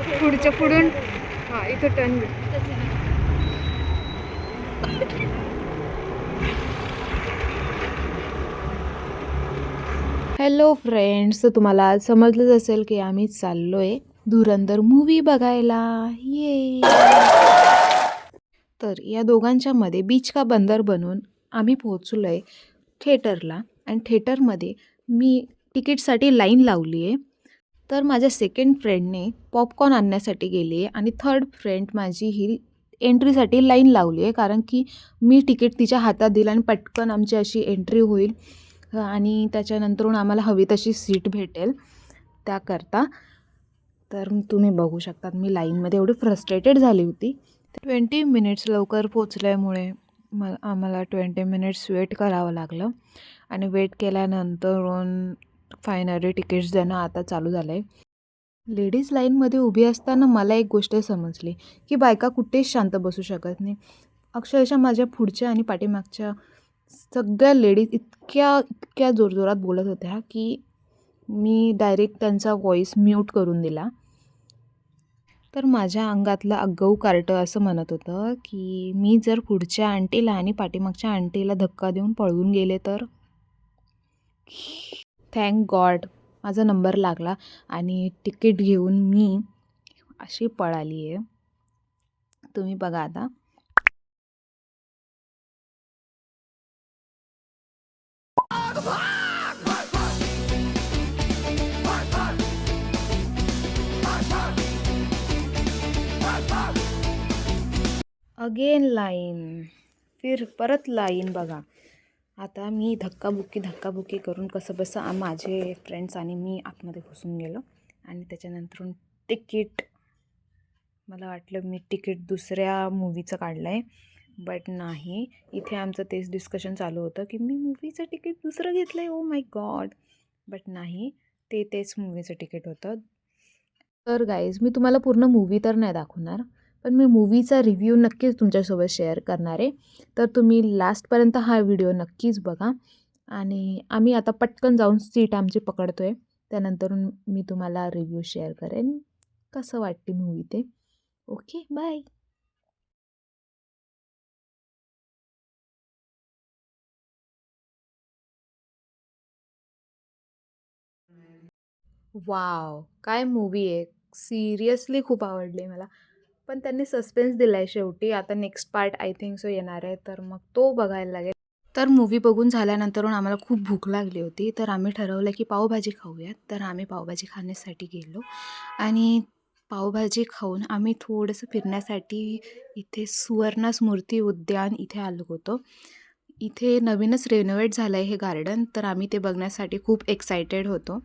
पुढच्या पुढून हां इथं टर्न हॅलो फ्रेंड्स, तर तुम्हाला आज समजलंच असेल की आम्ही चाललोय धुरंधर मूवी बघायला. ये तर या दोघांच्या मध्ये बीच का बंदर बनून आम्ही पोहोचलोय थिएटरला. आणि थिएटरमध्ये मी तिकीटसाठी लाईन लावली आहे. तर माझ्या सेकंड फ्रेंडने पॉपकॉर्न आणण्यासाठी गेली आहे आणि थर्ड फ्रेंड माझी ही एंट्रीसाठी लाईन लावली आहे, कारण की मी तिकीट तिच्या हातात दिलं आणि पटकन आमची अशी एंट्री होईल आणि त्याच्यानंतरून आम्हाला हवी तशी सीट भेटेल त्याकरता. तर तुम्ही बघू शकतात मी लाईनमध्ये एवढी फ्रस्ट्रेटेड झाली होती. 20 मिनिट्स लवकर पोचल्यामुळे आम्हाला 20 मिनिट्स वेट करावं लागलं आणि वेट केल्यानंतरून फायनली तिकीट्स देणं आता चालू झालं आहे. लेडीज लाईनमध्ये उभी असताना मला एक गोष्ट समजली की बायका कुठेच शांत बसू शकत नाही. अक्षरशः माझ्या पुढच्या आणि पाठीमागच्या सगळ्या लेडीज इतक्या जोरजोरात बोलत होत्या की मी डायरेक्ट त्यांचा व्हॉईस म्यूट करून दिला. तर माझ्या अंगातलं आगाऊ कार्टं असं म्हणत होतं की मी जर पुढच्या आंटीला आणि पाठीमागच्या आंटीला धक्का देऊन पळून गेले तर. थँक गॉड माझा नंबर लागला आणि तिकीट घेऊन मी अशी पळाली आहे. तुम्ही बघा आता. अगेन लाईन, फिर परत लाईन. बघा आता मी धक्काबुक्की करून कसं बसं माझे फ्रेंड्स आणि मी आतमध्ये घुसून गेलो आणि त्याच्यानंतरून तिकीट, मला वाटलं मी तिकीट दुसऱ्या मूवीचं काढलं आहे, बट नाही. इथे आमचं तेच डिस्कशन चालू होतं की मी मूवीचं तिकीट दुसरं घेतलं आहे, ओ माय गॉड. बट नाही, तेच मूवीचं तिकीट होतं. तर गाईज मी तुम्हाला पूर्ण मूवी तर नाही दाखवणार, पण मी मूवीचा रिव्ह्यू नक्कीच तुमच्यासोबत शेअर करणार आहे. तर तुम्ही लास्टपर्यंत हा व्हिडिओ नक्कीच बघा आणि आम्ही आता पटकन जाऊन सीट आमची पकडतो आहे. त्यानंतर मी तुम्हाला रिव्ह्यू शेअर करेन कसं वाटते मूवी ते. Okay, bye. वाव, काय मूवी आहे. सिरियसली खूप आवडली मला. पण त्यांनी सस्पेन्स दिला आहे शेवटी. आता next part I think so येणार आहे, तर मग तो बघायला लागेल. तर मूवी बघून झाल्यानंतरून आम्हाला खूप भूक लागली होती, तर आम्ही ठरवलं की पावभाजी खाऊयात. तर आम्ही पावभाजी खाण्यासाठी गेलो आणि पावभाजी खाऊन आम्ही थोडंसं फिरण्यासाठी इथे सुवर्ण स्मृती उद्यान इथे आलो होतो. इथे नवीनच रेनोव्हेट झालं आहे हे गार्डन, तर आम्ही ते बघण्यासाठी खूप एक्सायटेड होतो.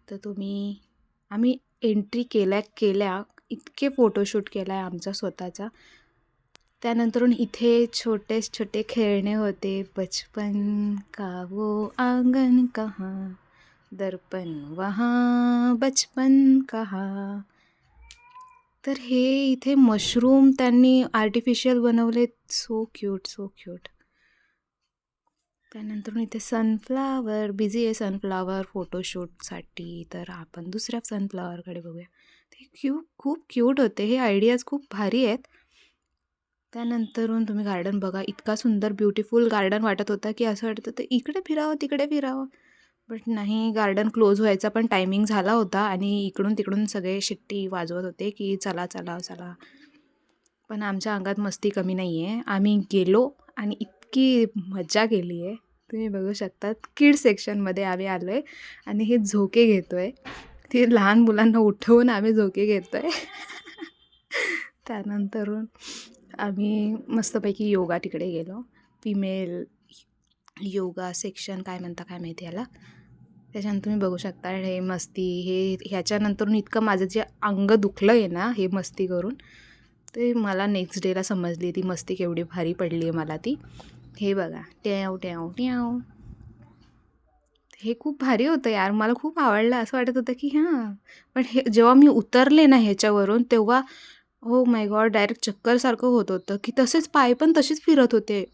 तर आम्ही एंट्री केल्या इतके फोटोशूट केला आहे आमचा स्वतःचा. त्यानंतरून इथे छोटे छोटे खेळणे होते. बचपन का वो आंगन कहाँ, दर्पण वहाँ बचपन कहाँ. तर हे इथे मशरूम त्यांनी आर्टिफिशियल बनवले. So cute, so cute. त्यानंतर इथे सनफ्लावर बिझी आहे सनफ्लावर फोटोशूटसाठी. तर आपण दुसऱ्या सनफ्लावरकडे बघूया. ते खूप क्यूट होते. हे आयडियाज खूप भारी आहेत. त्यानंतरून तुम्ही गार्डन बघा, इतका सुंदर ब्युटिफुल गार्डन वाटत होता की असं वाटत होतं इकडे फिरावं तिकडे फिरावं. बट नाही, गार्डन क्लोज व्हायचा पण टायमिंग झाला होता आणि इकडून तिकडून सगळे शिट्टी वाजवत होते की चला चला चला. पण आमच्या अंगात मस्ती कमी नाही आहे. आम्ही गेलो आणि इतकी मजा केली आहे. तुम्ही बघू शकतात किड सेक्शनमध्ये आम्ही आलो आहे आणि हे झोके घेतो आहे. ते लहान मुलांना उठवून आम्ही झोके घेतो आहे. त्यानंतरून आम्ही मस्तपैकी योगा तिकडे गेलो. फिमेल योगा सेक्शन काय म्हणता काय माहिती याला. त्याच्यानंतर तुम्ही बघू शकता हे मस्ती, ह्याच्यानंतरून इतकं माझं जे अंग दुखलं आहे ना हे मस्ती करून, ते मला नेक्स्ट डेला समजली ती मस्ती केवढी भारी पडली आहे मला ती. हे बघा, ट्याव ट्याव ट्याव. हे खूप भारी होतं यार, मला खूप आवडलं. असं वाटत होतं की हां, पण हे जेव्हा मी उतरले ना ह्याच्यावरून तेव्हा हो माय गॉड, डायरेक्ट चक्करसारखं होत होतं की तसेच पाय पण तसेच फिरत होते.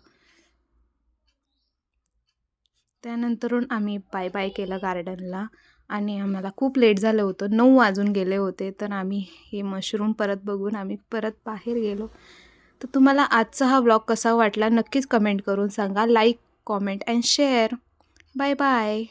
त्यानंतरून आम्ही बाय बाय केलं गार्डनला आणि आम्हाला खूप लेट झालं होतं, 9 वाजून गेले होते. तर आम्ही हे मशरूम परत बघून आम्ही परत बाहेर गेलो. तर तुम्हाला आजचा हा व्लॉग कसा वाटला नक्कीच कमेंट करून सांगा. Like, comment and share. Bye bye.